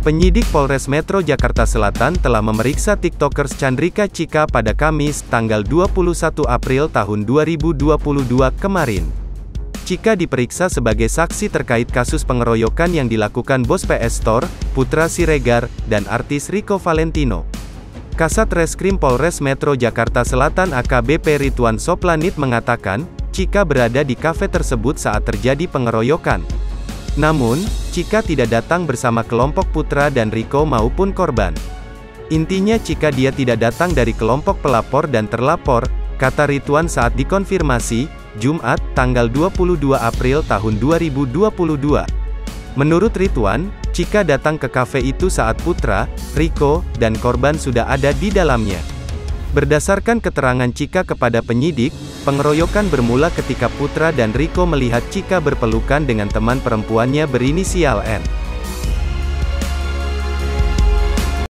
Penyidik Polres Metro Jakarta Selatan telah memeriksa TikTokers Chandrika Chika pada Kamis, tanggal 21 April tahun 2022 kemarin. Chika diperiksa sebagai saksi terkait kasus pengeroyokan yang dilakukan bos PS Store, Putra Siregar, dan artis Rico Valentino. Kasat Reskrim Polres Metro Jakarta Selatan AKBP Ridwan Soplanit mengatakan, Chika berada di kafe tersebut saat terjadi pengeroyokan. Namun, Chika tidak datang bersama kelompok Putra dan Rico maupun korban. Intinya Chika dia tidak datang dari kelompok pelapor dan terlapor, kata Ridwan saat dikonfirmasi, Jumat, tanggal 22 April tahun 2022. Menurut Ridwan, Chika datang ke kafe itu saat Putra, Rico, dan korban sudah ada di dalamnya. Berdasarkan keterangan Chika kepada penyidik, pengeroyokan bermula ketika Putra dan Rico melihat Chika berpelukan dengan teman perempuannya berinisial N.